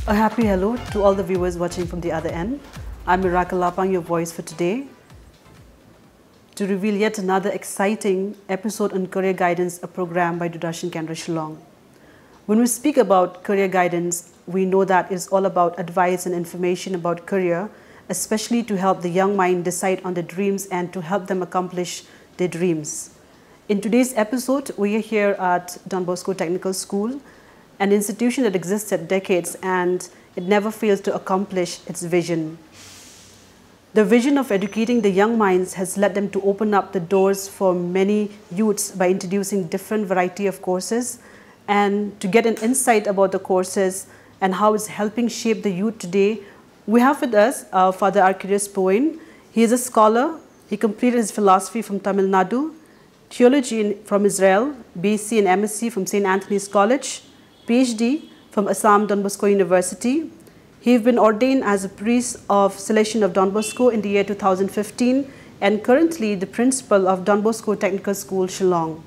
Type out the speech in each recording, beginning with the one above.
A happy hello to all the viewers watching from the other end. I'm Miracle Lapang, your voice for today, to reveal yet another exciting episode on Career Guidance, a program by Doordarshan Kendra Shillong. When we speak about career guidance, we know that it's all about advice and information about career, especially to help the young mind decide on their dreams and to help them accomplish their dreams. In today's episode, we are here at Don Bosco Technical School, an institution that existed decades and it never fails to accomplish its vision. The vision of educating the young minds has led them to open up the doors for many youths by introducing different variety of courses. And to get an insight about the courses and how it's helping shape the youth today, we have with us Father Arcadius Puwein. He is a scholar. He completed his philosophy from Tamil Nadu, theology from Israel, BSc and MSc from St. Anthony's College, PhD from Assam Don Bosco University. He has been ordained as a priest of Salesian of Don Bosco in the year 2015 and currently the principal of Don Bosco Technical School, Shillong.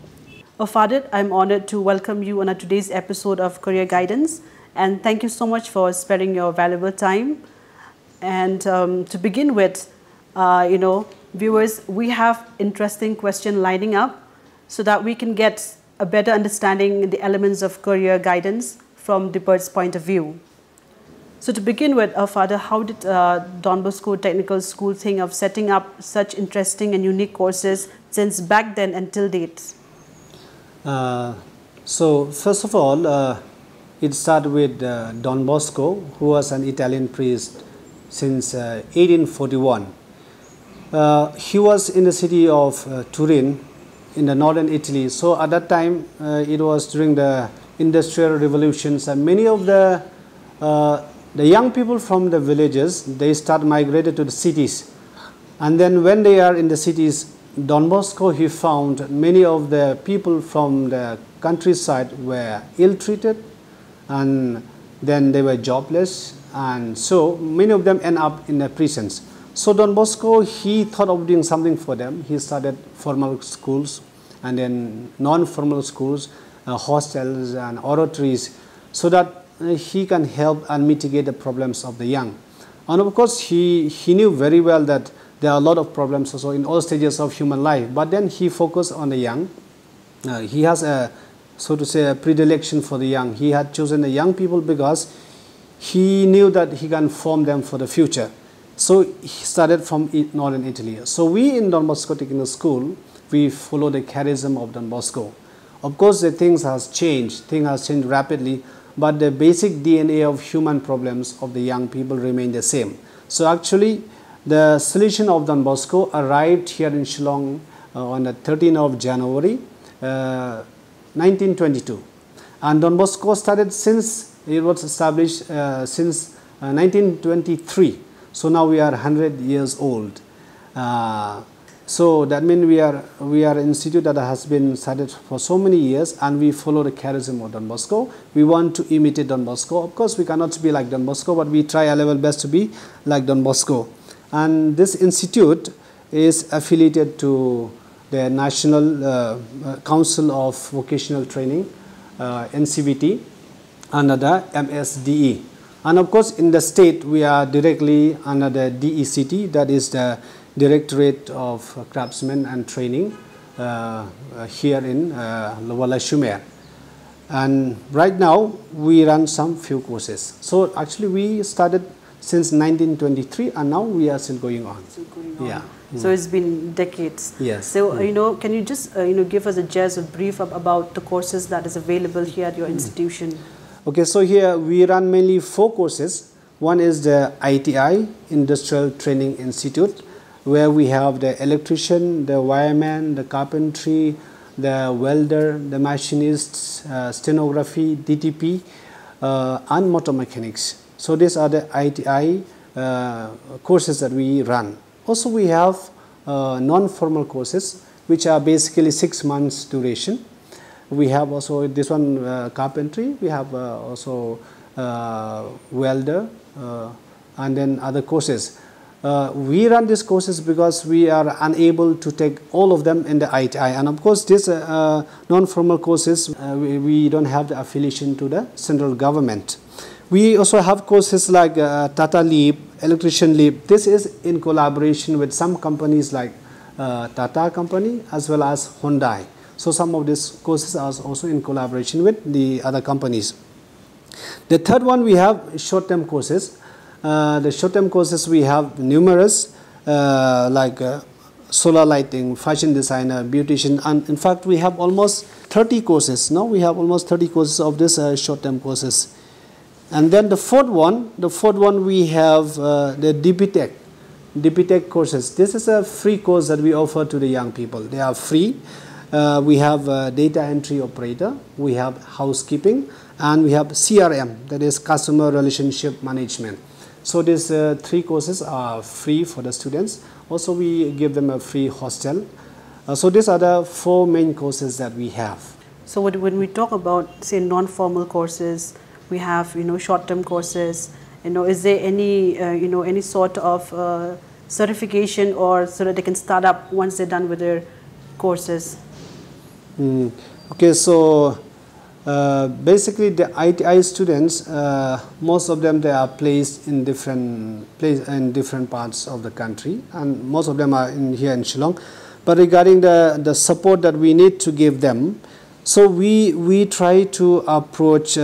Father, I'm honored to welcome you on today's episode of Career Guidance, and thank you so much for sparing your valuable time. And to begin with, viewers, we have interesting question lining up so that we can get a better understanding the elements of career guidance from the bird's point of view. So to begin with, Father, how did Don Bosco Technical School think of setting up such interesting and unique courses since back then until date? So first of all, it started with Don Bosco, who was an Italian priest since 1841. He was in the city of Turin in the northern Italy. So at that time, it was during the Industrial Revolutions, and many of the young people from the villages, they start migrated to the cities. And then when they are in the cities, Don Bosco, he found many of the people from the countryside were ill-treated, and then they were jobless, and so many of them end up in the prisons. So Don Bosco, he thought of doing something for them. He started formal schools and then non-formal schools, hostels and oratories, so that he can help and mitigate the problems of the young. And of course, he knew very well that there are a lot of problems also in all stages of human life, but then he focused on the young. He has a, so to say, a predilection for the young. He had chosen the young people because he knew that he can form them for the future. So he started from northern Italy. So we in Don Bosco Technical School, we follow the charism of Don Bosco. Of course, the things has changed rapidly, but the basic DNA of human problems of the young people remain the same. So actually, the Salesian of Don Bosco arrived here in Shillong on the 13th of January 1922. And Don Bosco started since it was established since 1923. So now we are 100 years old. So that means we are an institute that has been started for so many years, and we follow the charism of Don Bosco. We want to imitate Don Bosco. Of course, we cannot be like Don Bosco, but we try our level best to be like Don Bosco. And this institute is affiliated to the National Council of Vocational Training, NCVT, under the MSDE. And of course, in the state, we are directly under the DECT, that is the Directorate of Craftsmen and Training here in Lower Shumer. And right now, we run some few courses. So actually, we started since 1923, and now we are still going on. Yeah. So it's been decades. Yes. So can you just give us a brief about the courses that is available here at your institution? Okay, so here we run mainly 4 courses. One is the ITI, Industrial Training Institute, where we have the electrician, the wireman, the carpentry, the welder, the machinists, stenography, DTP, and motor mechanics. So these are the ITI courses that we run. Also, we have non-formal courses, which are basically 6 months duration. We have also this one carpentry. We have also welder and then other courses. We run these courses because we are unable to take all of them in the ITI. And of course, these non-formal courses, we don't have the affiliation to the central government. We also have courses like Tata Leap, Electrician Leap. This is in collaboration with some companies like Tata company as well as Hyundai. So some of these courses are also in collaboration with the other companies. The third one, we have short-term courses. The short-term courses we have numerous like solar lighting, fashion designer, beautician, and in fact we have almost 30 courses. Now we have almost 30 courses of this short-term courses. And then the fourth one we have the DP Tech courses. This is a free course that we offer to the young people. They are free. We have data entry operator, we have housekeeping, and we have CRM, that is customer relationship management. So these three courses are free for the students. Also we give them a free hostel. So these are the four main courses that we have. So when we talk about, say, non-formal courses, we have, short-term courses, is there any, any sort of certification or so that they can start up once they're done with their courses? Okay, so basically the ITI students, most of them, they are placed in different parts of the country, and most of them are here in Shillong. But regarding the support that we need to give them, so we try to approach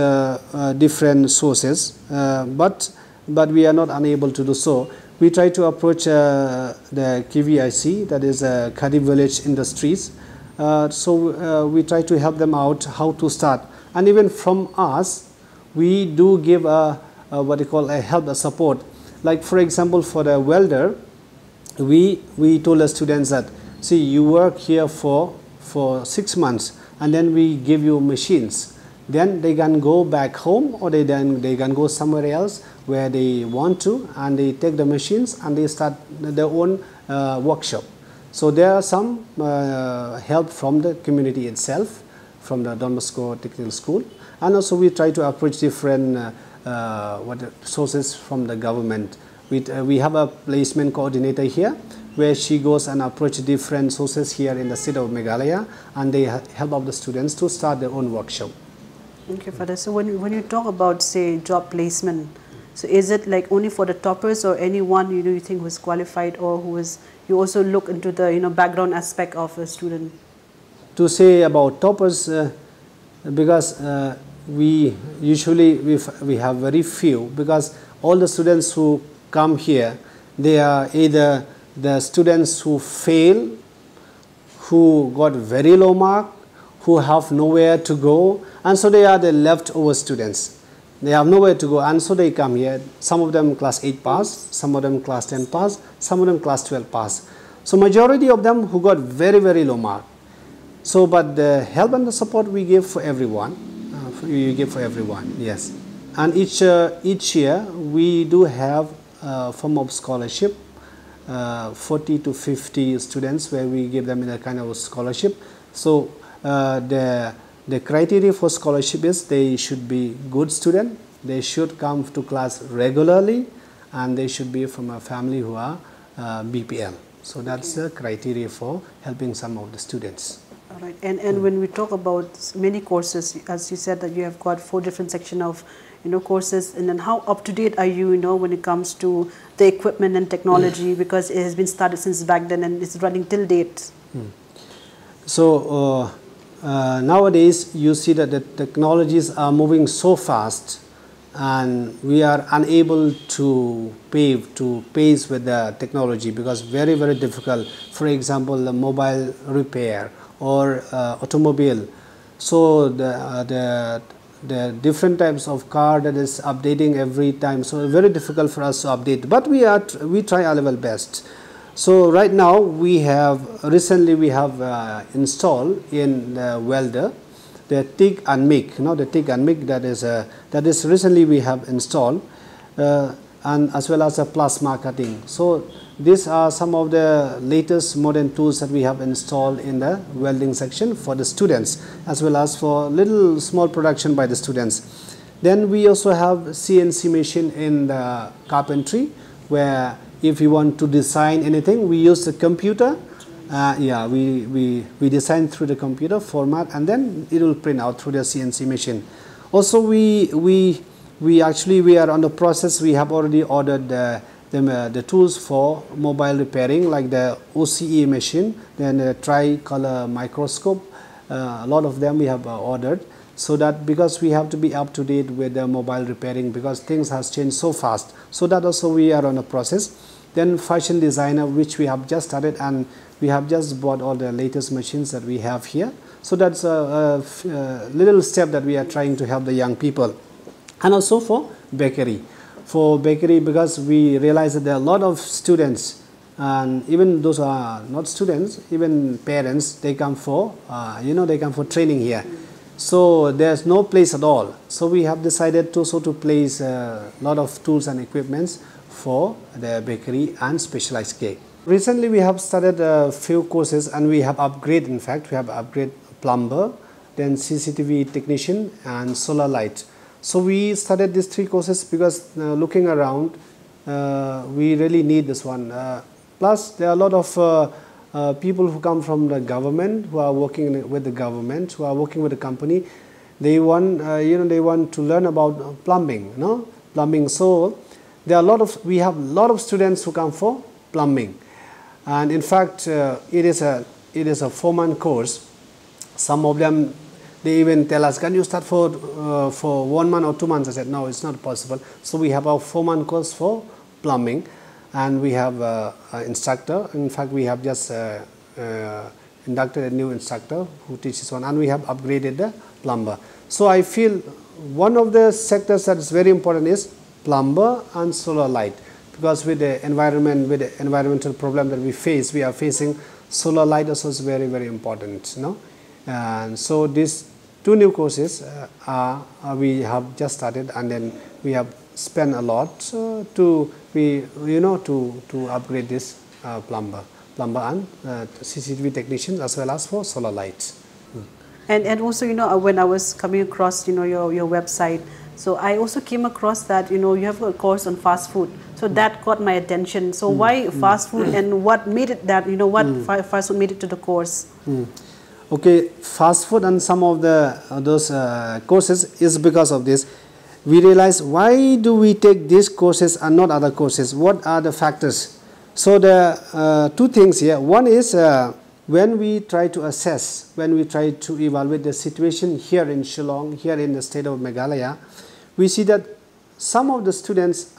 different sources, but we are not unable to do so. We try to approach the KVIC, that is Khadi Village Industries. So we try to help them out how to start, and even from us we do give what they call a support. Like for example, for the welder, we told the students that, see, you work here for 6 months, and then we give you machines. Then they can go back home, or they can go somewhere else where they want to, and they take the machines and they start their own workshop. So there are some help from the community itself, from the Don Bosco Technical School, and also we try to approach different sources from the government. We have a placement coordinator here, where she goes and approaches different sources here in the state of Meghalaya, and they help out the students to start their own workshop. Okay, Father. So when you talk about, say, job placement, so is it like only for the toppers, or anyone you think who is qualified, or who is, you also look into the background aspect of a student? To say about toppers, because we usually we have very few, because all the students who come here, they are either the students who fail, who got very low mark, who have nowhere to go, and so they are the leftover students. They have nowhere to go, and so they come here. Some of them class 8 pass, some of them class 10 pass, some of them class 12 pass. So majority of them who got very, very low mark. So, but the help and the support we give for everyone. Yes. And each year we do have a form of scholarship, 40 to 50 students, where we give them in a kind of a scholarship. So the criteria for scholarship is they should be good student, they should come to class regularly, and they should be from a family who are BPL. So that's the criteria for helping some of the students. All right. And when we talk about many courses, as you said that you have got 4 different sections of courses, and then how up to date are you, when it comes to the equipment and technology, because it has been started since back then and it's running till date? So nowadays you see that the technologies are moving so fast, and we are unable to pace with the technology, because very, very difficult. For example, the mobile repair or automobile. So the different types of car that is updating every time, so very difficult for us to update, but we try our level best. So right now recently we have installed in the welder the TIG and MIG, the TIG and MIG, that is recently we have installed, and as well as a plasma cutting. So these are some of the latest modern tools that we have installed in the welding section for the students, as well as for little small production by the students. Then we also have CNC machine in the carpentry, where if you want to design anything, we use the computer. We design through the computer format, and then it will print out through the CNC machine. Also we we are on the process. We have already ordered the tools for mobile repairing, like the OCE machine, then the tricolor microscope. A lot of them we have ordered, so that because we have to be up to date with the mobile repairing, because things has changed so fast. So that also we are on a process. Then fashion designer, which we have just started, and we have just bought all the latest machines that we have here. So that's a little step that we are trying to help the young people. And also for bakery. For bakery, because we realize that there are a lot of students, and even those who are not students, even parents, they come for, they come for training here. So there's no place at all. So we have decided to place a lot of tools and equipments for the bakery and specialized cake. Recently we have started a few courses, and we have upgraded, in fact, we have upgraded plumber, then CCTV technician and solar light. So we started these 3 courses because looking around, we really need this one. Plus there are a lot of people who come from the government, who are working with the government, who are working with the company. They want, they want to learn about plumbing, plumbing. So there are we have a lot of students who come for plumbing, and in fact, it is a 4-month course. Some of them, they even tell us, can you start for 1 month or 2 months? I said, no, it's not possible. So we have our 4-month course for plumbing, and we have an instructor. In fact, we have just inducted a new instructor who teaches one, and we have upgraded the plumber. So I feel one of the sectors that is very important is plumber and solar light, because with the environment, with the environmental problem that we are facing, solar light also is very, very important, And so these 2 new courses we have just started, and then we have spent a lot to upgrade this plumber and CCTV technicians, as well as for solar lights. And also, when I was coming across, your website, so I also came across that, you have a course on fast food. So that caught my attention. So why fast food, and what made it that, fast food made it to the course? Okay, fast food and some of those courses is because of this. We realize, why do we take these courses and not other courses? What are the factors? So the 2 things here. One is when we try to assess, when we try to evaluate the situation here in Shillong, here in the state of Meghalaya, we see that some of the students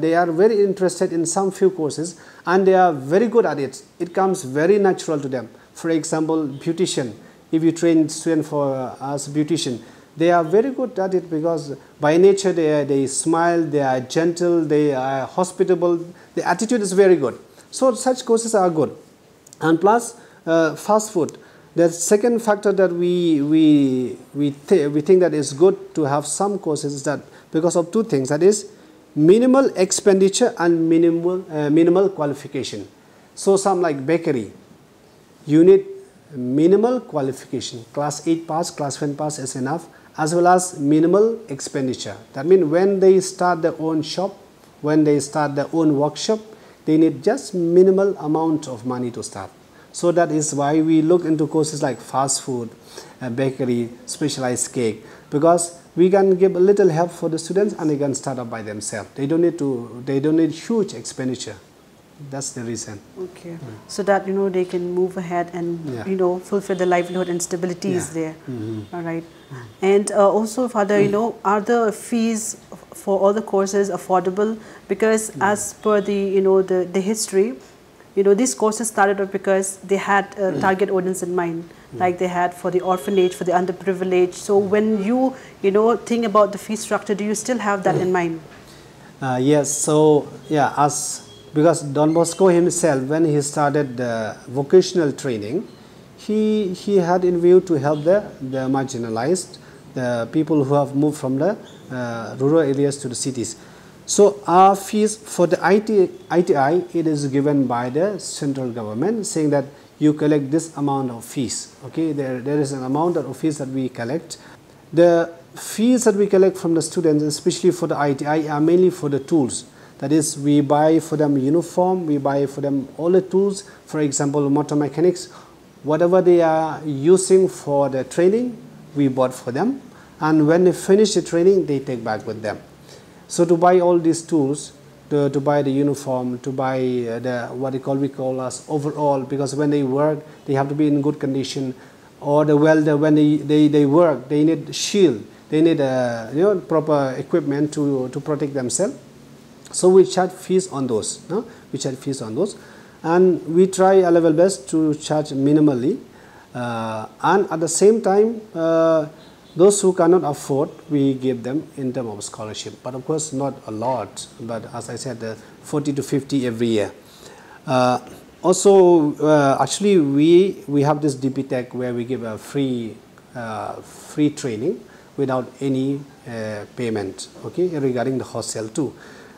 they are very interested in some few courses, and they are very good at it. It comes very natural to them. For example, beautician. If you train student as a beautician, they are very good at it, because by nature they smile, they are gentle, they are hospitable. The attitude is very good. So such courses are good. And plus fast food. The second factor that we think that is good to have some courses is that because of 2 things. That is minimal expenditure and minimal qualification. So some like bakery, you need minimal qualification. Class 8 pass, class 10 pass is enough, as well as minimal expenditure. That means when they start their own shop, when they start their own workshop, they need just minimal amount of money to start. So that is why we look into courses like fast food, bakery, specialized cake, because we can give a little help for the students, and they can start up by themselves. They don't need huge expenditure. That's the reason. Okay. So that they can move ahead and fulfill the livelihood, and stability is there. All right. And also, Father, are the fees for all the courses affordable? Because as per the the history, these courses started up because they had a target audience in mind, like they had for the orphanage, for the underprivileged. So when you think about the fee structure, do you still have that in mind? Yes. So yeah, because Don Bosco himself, when he started the vocational training, he had in view to help the marginalized, the people who have moved from the rural areas to the cities. So our fees for the ITI, it is given by the central government, saying that you collect this amount of fees. Okay, there is an amount of fees that we collect. The fees that we collect from the students, especially for the ITI, are mainly for the tools. That is, we buy for them uniform, we buy for them all the tools. For example, motor mechanics, whatever they are using for the training, we bought for them. and when they finish the training, they take back with them. So to buy all these tools, to buy the uniform, to buy the what we call as overall, because when they work, they have to be in good condition. Or the welder, when they work, they need shield, they need proper equipment to protect themselves. So we charge fees on those. No? We charge fees on those, and we try our level best to charge minimally. And at the same time, those who cannot afford, we give them in terms of scholarship. But of course, not a lot. But as I said, 40 to 50 every year. Actually, we have this DP Tech where we give a free training without any payment. Okay, regarding the hostel too.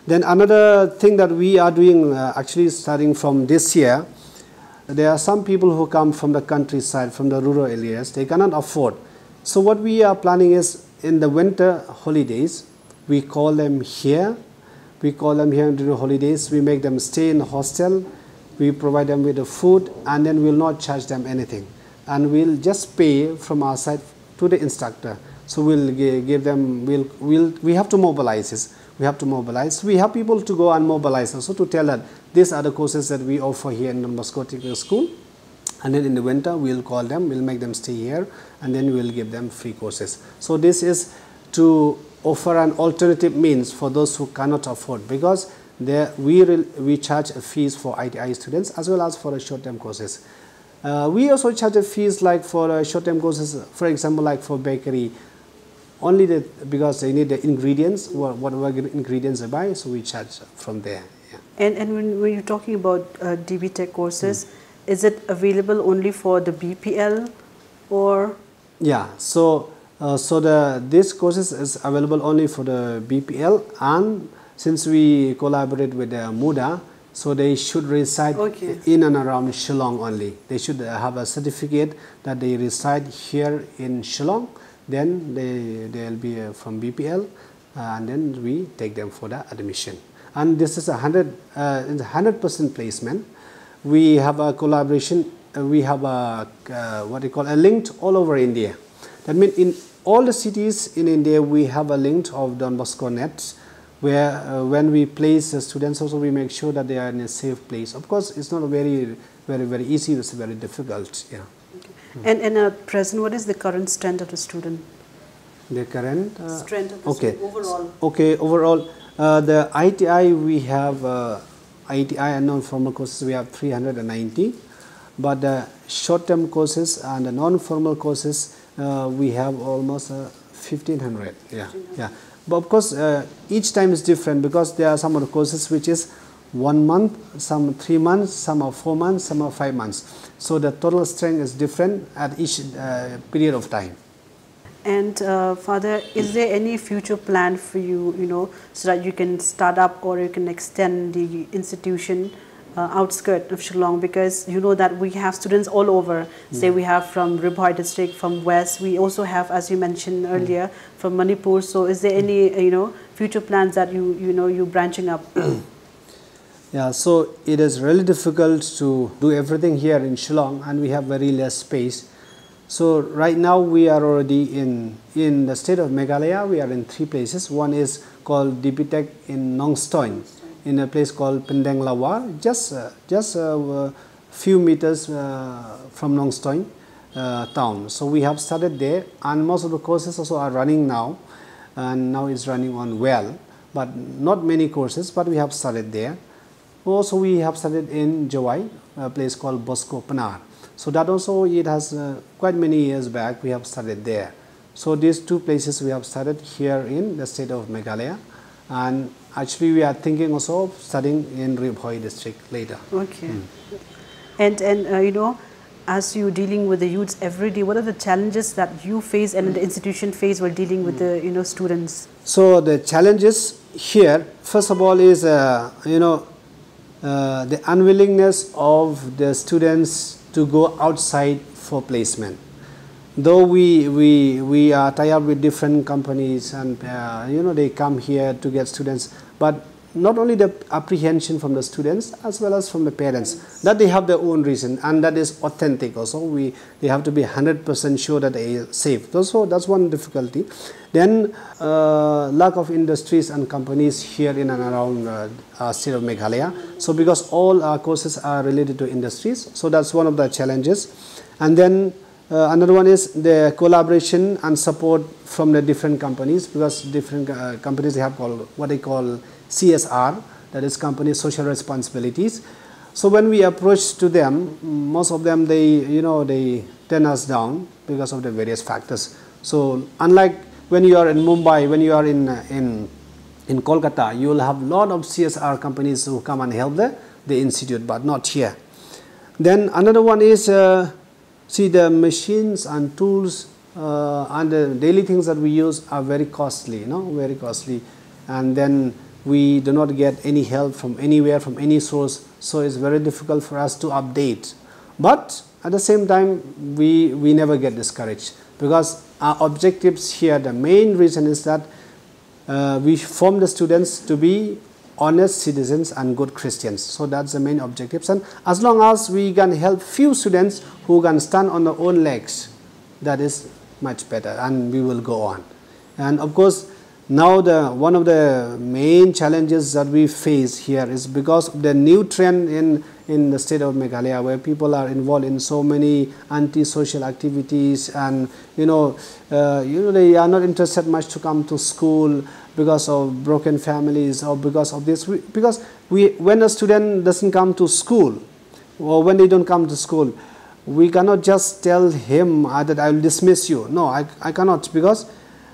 Then another thing that we are doing, actually starting from this year, there are some people who come from the countryside, from the rural areas. They cannot afford. So what we are planning is, in the winter holidays, we call them here. We call them here during the holidays. We make them stay in the hostel. We provide them with the food, and then we'll not charge them anything. And we'll just pay from our side to the instructor. So we'll give them, we have to mobilize this. We have to mobilize. We have people to go and mobilize also to tell that these are the courses that we offer here in Bosco Technical School. And then in the winter, we'll call them, we'll make them stay here, and then we'll give them free courses. So this is to offer an alternative means for those who cannot afford, because we charge fees for ITI students as well as for the short-term courses. We also charge fees like for short-term courses, for example, like for bakery, only because they need the ingredients, whatever ingredients they buy, so we charge from there. Yeah. And when you're talking about DB Tech courses, is it available only for the BPL or? Yeah, so this courses is available only for the BPL, and since we collaborate with MUDA, so they should reside in and around Shillong only. They should have a certificate that they reside here in Shillong. Then they'll be from BPL, and then we take them for the admission. And this is 100% placement. We have a collaboration. We have a a link all over India. That means in all the cities in India, we have a link of Don Bosco Net, where when we place the students, also we make sure that they are in a safe place. Of course, it's not very easy. It's very difficult. Yeah. Okay. And at present, what is the current strength of the student? The current strength of the student overall. Okay, overall, the ITI we have ITI and non-formal courses we have 390, but the short-term courses and the non-formal courses we have almost 1500. Yeah, yeah. But of course, each time is different, because there are some of the courses which is 1 month, some 3 months, some are 4 months, some are 5 months. So the total strength is different at each period of time. And Father, is there any future plan for you, so that you can start up or you can extend the institution outskirts of Shillong? Because you know that we have students all over. Say we have from Ribhoi district, from West. We also have, as you mentioned earlier, from Manipur. So is there any future plans that you're branching up? Yeah, so it is really difficult to do everything here in Shillong, and we have very less space. So right now we are already in the state of Meghalaya. We are in 3 places. One is called DP Tech in Nong Stoin, in a place called Pendeng Lawar, just a few meters from Nong Stoin town. So we have started there, and most of the courses also are running now, and now it's running on well, but not many courses, but we have started there. Also we have started in Jawai, a place called Bosco Panar. So that also, it has quite many years back we have started there. So these 2 places we have started here in the state of Meghalaya, and actually we are thinking also of studying in Ribhoi district later. Okay. And as you're dealing with the youths every day, what are the challenges that you face and the institution face while dealing with the students? So the challenges here, first of all, is the unwillingness of the students to go outside for placement. Though we are tied up with different companies, and they come here to get students, but not only the apprehension from the students as well as from the parents, that they have their own reason and that is authentic also. They have to be 100% sure that they are safe. So that's one difficulty. Then lack of industries and companies here in and around state of Meghalaya. So because all our courses are related to industries, so that's one of the challenges. And then another one is the collaboration and support from the different companies, because different companies they have called what they call CSR, that is company social responsibilities. So when we approach to them, most of them they turn us down because of the various factors. So unlike when you are in Mumbai, when you are in Kolkata, you will have a lot of CSR companies who come and help the institute, but not here. Then another one is see, the machines and tools and the daily things that we use are very costly, very costly, and then we do not get any help from anywhere, from any source, so it's very difficult for us to update. But at the same time, we never get discouraged, because our objectives here, the main reason is that we form the students to be honest citizens and good Christians. So that's the main objectives, and as long as we can help few students who can stand on their own legs, that is much better, and we will go on. And of course, now one of the main challenges that we face here is because of the new trend in the state of Meghalaya, where people are involved in so many anti-social activities, and they are not interested much to come to school because of broken families or because of this. Because when a student doesn't come to school, or when they don't come to school, we cannot just tell him that I will dismiss you. No, I cannot, because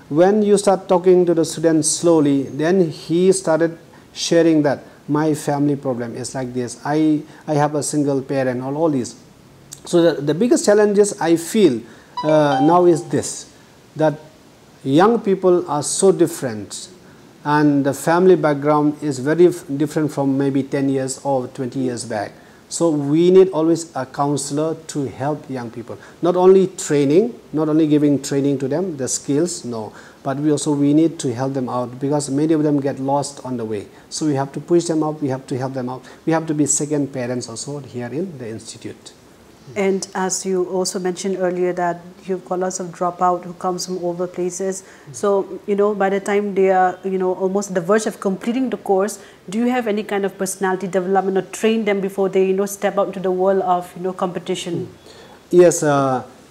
when you start talking to the student slowly, then he started sharing that my family problem is like this, I have a single parent, all these. So the biggest challenges I feel now is this, that young people are so different, and the family background is very different from maybe 10 years or 20 years back. So we need always a counselor to help young people. Not only training, not only giving training to them, the skills, no, but we need to help them out, because many of them get lost on the way. So we have to push them out, we have to help them out. We have to be second parents also here in the institute. And as you also mentioned earlier that you've got lots of dropout who comes from all the places. So, by the time they are, almost at the verge of completing the course, do you have any kind of personality development or train them before they, step out into the world of, competition? Yes,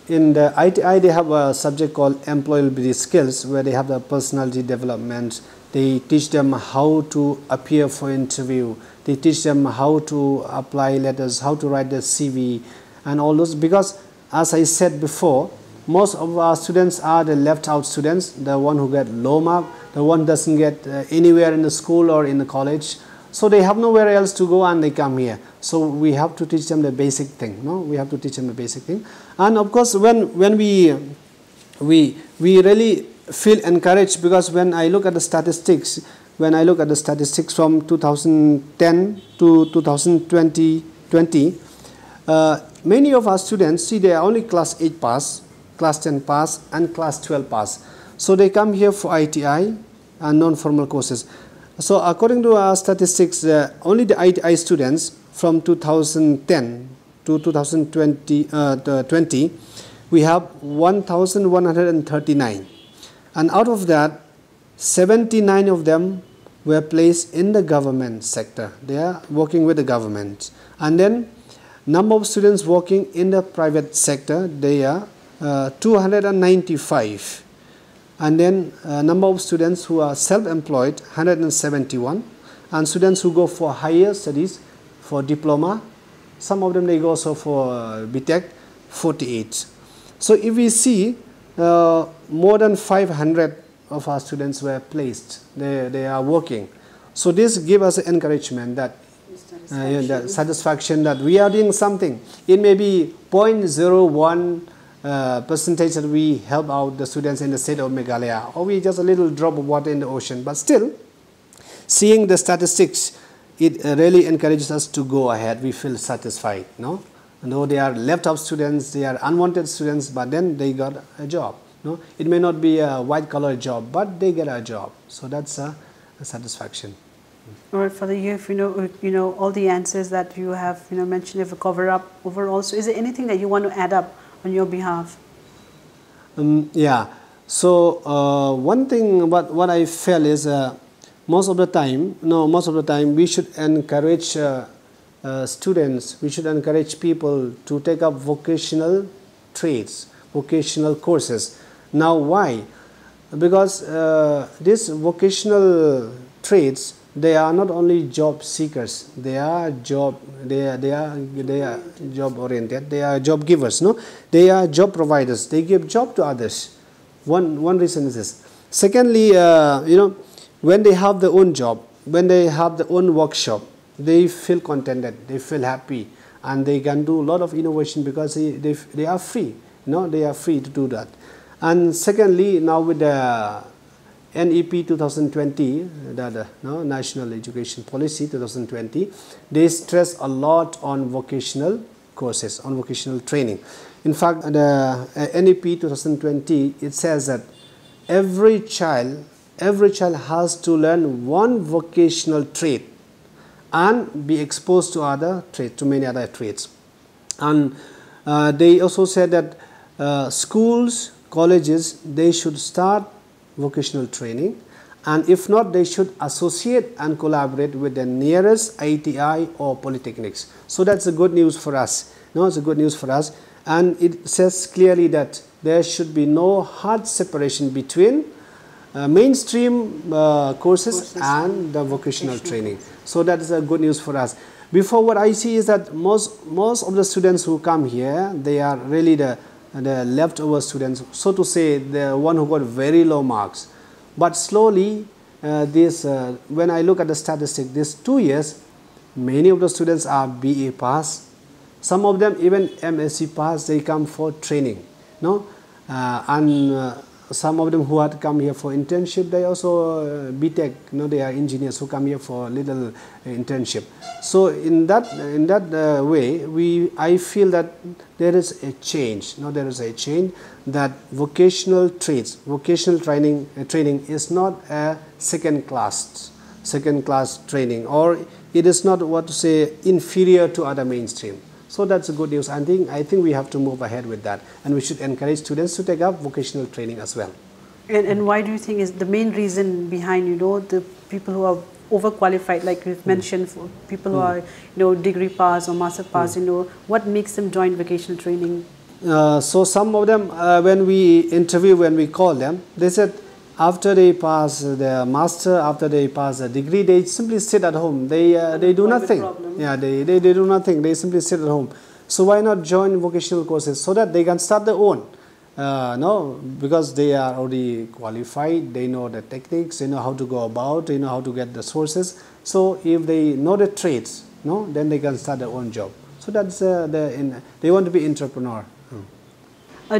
in the ITI they have a subject called employability skills, where they have the personality development. They teach them how to appear for interview. They teach them how to apply letters, how to write their CV, and all those, because as I said before, most of our students are the left out students, the one who get low mark, the one doesn't get anywhere in the school or in the college, so they have nowhere else to go and they come here. So we have to teach them the basic thing, we have to teach them the basic thing. And of course, when we really feel encouraged, because when I look at the statistics, from 2010 to 2020, many of our students, see, they are only class 8 pass, class 10 pass, and class 12 pass. So they come here for ITI and non-formal courses. So according to our statistics, only the ITI students from 2010 to 2020, we have 1,139. And out of that, 79 of them were placed in the government sector. They are working with the government. And then number of students working in the private sector, they are 295. And then number of students who are self-employed, 171. And students who go for higher studies, for diploma, some of them they go also for BTech, 48. So if we see, more than 500 of our students were placed, they are working. So this gives us encouragement, that the satisfaction that we are doing something. It may be 0.01 percentage that we help out the students in the state of Meghalaya, or we just a little drop of water in the ocean, but still, seeing the statistics, it really encourages us to go ahead. We feel satisfied, Though they are left out students, they are unwanted students, but then they got a job, It may not be a white collar job, but they get a job. So that's a satisfaction. All right, Father, you know all the answers that you have mentioned, have covered up overall. So, is there anything that you want to add up on your behalf? Yeah. So one thing what I felt is most of the time we should encourage students, we should encourage people to take up vocational trades, vocational courses. Now why? Because these vocational trades, they are not only job seekers, they are job job oriented, they are job givers, no, they are job providers, they give job to others. One reason is this. Secondly, when they have their own job, when they have their own workshop, they feel contented, they feel happy, and they can do a lot of innovation because they are free, they are free to do that. And secondly, now with the NEP 2020, the National Education Policy 2020, they stress a lot on vocational courses, on vocational training. In fact, the NEP 2020, it says that every child has to learn one vocational trade and be exposed to other trades, to many other trades. And they also said that schools, colleges, they should start vocational training, and if not, they should associate and collaborate with the nearest ITI or polytechnics. So that's a good news for us. It's a good news for us, and it says clearly that there should be no hard separation between mainstream courses and the vocational training. So that is a good news for us. Before, what I see is that most of the students who come here, they are really the leftover students, so to say, the one who got very low marks. But slowly, when I look at the statistics, these 2 years, many of the students are BA pass. Some of them even MSc pass. They come for training, and some of them who had come here for internship, they also BTech, they are engineers who come here for little internship. So in that way, I feel that there is a change. There is a change, that vocational trades, vocational training is not a second class training, or it is not inferior to other mainstream. So that's a good news. I think we have to move ahead with that, and we should encourage students to take up vocational training as well. And why do you think is the main reason behind the people who are overqualified, like you've mentioned, for people who are degree pass or master pass, what makes them join vocational training? So some of them, when we call them, they said after they pass their master, after they pass a degree, they simply sit at home. They do nothing. Yeah, they do nothing. They simply sit at home. So why not join vocational courses so that they can start their own? Because they are already qualified. They know the techniques. They know how to go about. They know how to get the sources. So if they know the trades, then they can start their own job. So that's they want to be entrepreneur.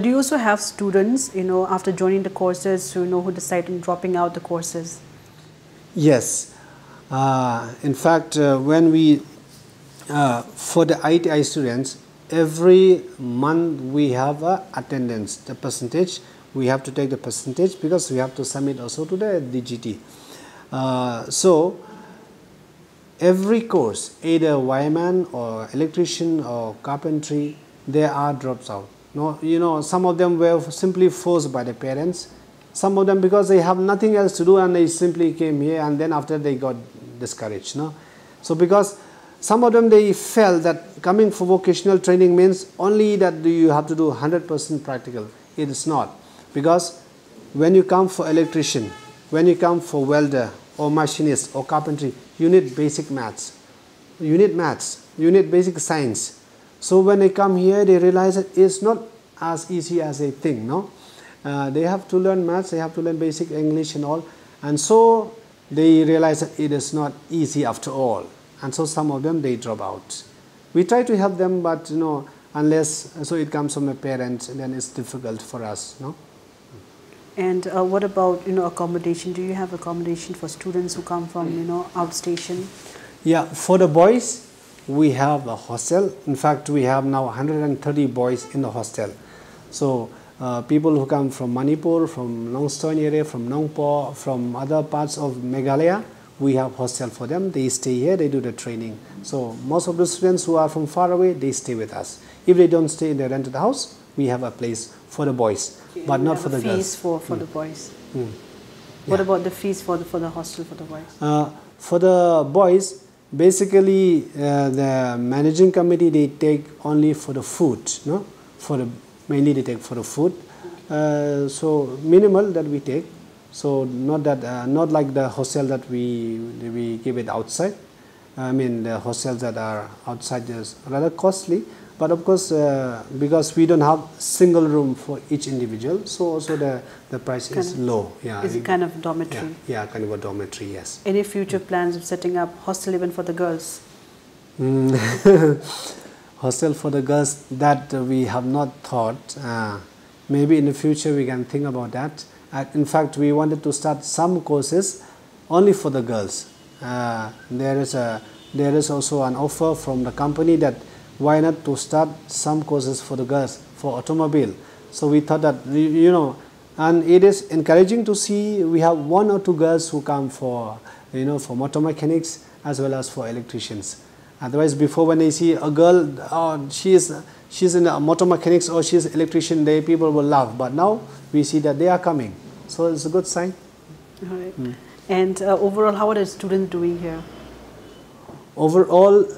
Do you also have students, after joining the courses, who decide on dropping out the courses? Yes. In fact, when we, for the ITI students, every month we have attendance, the percentage. We have to take the percentage because we have to submit also to the DGT. So every course, either wireman or electrician or carpentry, there are drops out. Some of them were simply forced by the parents. Some of them because they have nothing else to do and they simply came here, and then after they got discouraged. So because some of them, they felt that coming for vocational training means only that you have to do 100% practical. It is not. Because when you come for electrician, when you come for welder or machinist or carpentry, you need basic maths. You need maths. You need basic science. So when they come here, they realize that it's not as easy as they think, they have to learn maths, they have to learn basic English and all. And so they realize that it is not easy after all. And so some of them, they drop out. We try to help them, but unless it comes from a parent, then it's difficult for us. And what about accommodation? Do you have accommodation for students who come from outstation? Yeah, for the boys, we have a hostel. In fact, we have now 130 boys in the hostel. So people who come from Manipur, from Longstown area, from Nongpo, from other parts of Meghalaya, we have hostel for them. They stay here, they do the training. So most of the students who are from far away, they stay with us. If they don't stay in the rented house, we have a place for the boys, but not for the girls. Fees for the boys. Mm. What about the fees for the hostel for the boys? For the boys, basically the managing committee, they take only for the food, no? Mainly they take for the food. So minimal that we take. So not like the hostel that we give it outside. I mean the hostels that are outside is rather costly. But of course, because we don't have single room for each individual, so also the price is low. Yeah. Is it kind of dormitory? Yeah, kind of a dormitory, yes. Any future plans of setting up hostel even for the girls? Hostel for the girls, that we have not thought. Maybe in the future we can think about that. In fact, we wanted to start some courses only for the girls. There is also an offer from the company that why not to start some courses for the girls for automobile. So we thought that, you know, and it is encouraging to see we have 1 or 2 girls who come for, you know, for motor mechanics as well as for electricians. Otherwise, before when they see a girl, oh, she's in a motor mechanics or she's an electrician, people will laugh. But now we see that they are coming. So it's a good sign. All right. And overall, how are the students doing here? Overall,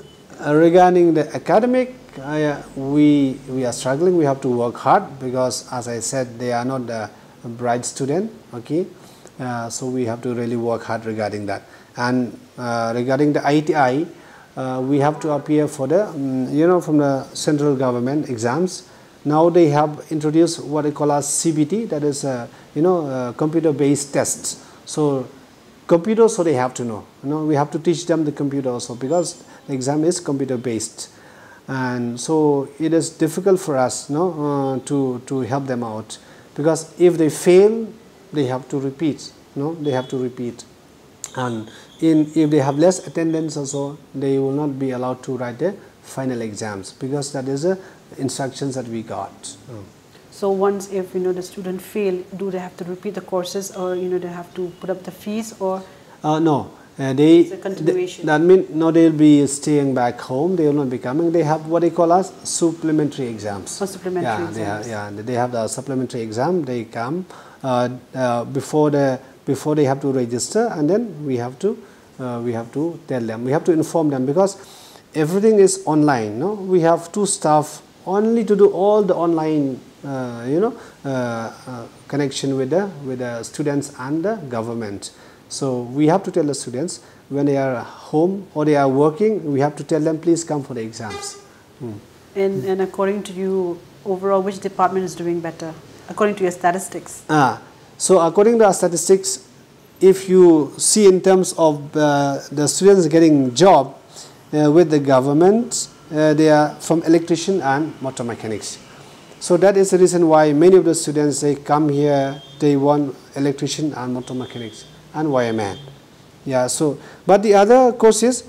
regarding the academic, we are struggling. We have to work hard because, as I said, they are not a bright student. Okay, so we have to really work hard regarding that. And regarding the ITI, we have to appear for the from the central government exams. Now they have introduced what they call as CBT, that is computer-based tests. So computer, so they have to know. We have to teach them the computer also because the exam is computer-based, and so it is difficult for us, to help them out, because if they fail, they have to repeat. They have to repeat, and if they have less attendance also, they will not be allowed to write the final exams because that is the instructions that we got. So once if the student fail, do they have to repeat the courses, or they have to put up the fees, or no? It's a continuation. That means no, they'll be staying back home. They will not be coming. They have what they call as supplementary exams. Oh, supplementary exams. They have the supplementary exam. They come before they have to register, and then we have to tell them. We have to inform them because everything is online. No, we have 2 staff only to do all the online connection with the students and the government. So we have to tell the students when they are home or they are working, we have to tell them, please come for the exams. And according to you, overall, which department is doing better, according to your statistics? So according to our statistics, if you see in terms of the students getting job with the government, they are from electrician and motor mechanics. So that is the reason why many of the students, they come here, they want electrician and motor mechanics and wireman. Yeah, so, but the other courses,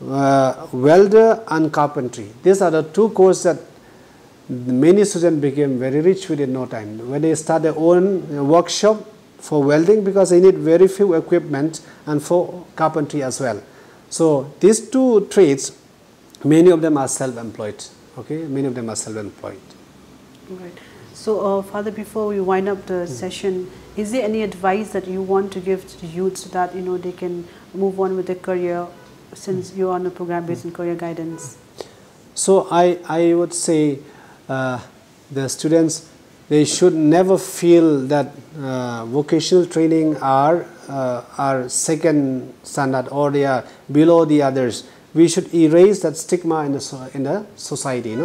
welder and carpentry, these are the 2 courses that many students became very rich within no time. When they start their own workshop for welding, because they need very few equipment, and for carpentry as well. So these 2 trades, many of them are self-employed. Okay, many of them are self-employed. Right. So, Father, before we wind up the session, is there any advice that you want to give to the youth so that they can move on with their career, since you're on a program based on career guidance? So I would say the students, they should never feel that vocational training are second standard or they are below the others. We should erase that stigma in the society.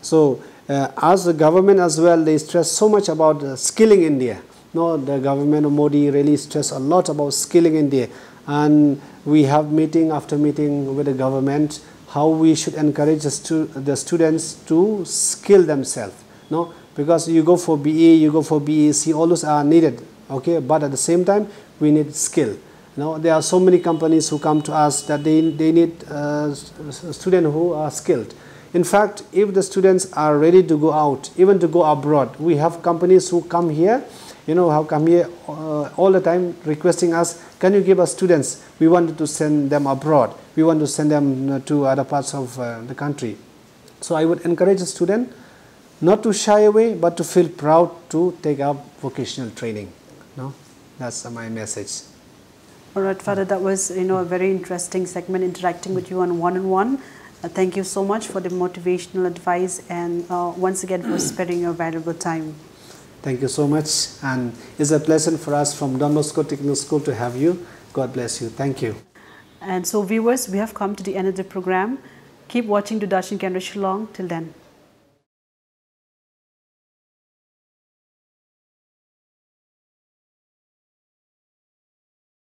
So as the government as well, they stress so much about skilling India. The government of Modi really stress a lot about skilling India, and we have meeting after meeting with the government how we should encourage the students to skill themselves. Because you go for BE, you go for BEC, all those are needed. Okay, but at the same time we need skill. There are so many companies who come to us that they need students who are skilled. In fact, if the students are ready to go out, even to go abroad, we have companies who come here, you know, how come here all the time requesting us, can you give us students? We wanted to send them abroad. We want to send them to other parts of the country. So I would encourage a student not to shy away, but to feel proud to take up vocational training. No, that's my message. All right, Father, that was, you know, a very interesting segment interacting with you on one-on-one. Thank you so much for the motivational advice and once again for sparing your valuable time. Thank you so much, and it's a pleasure for us from Don Bosco Technical School to have you. God bless you. Thank you. And so viewers, we have come to the end of the program. Keep watching Doordarshan Kendra Shillong. Till then.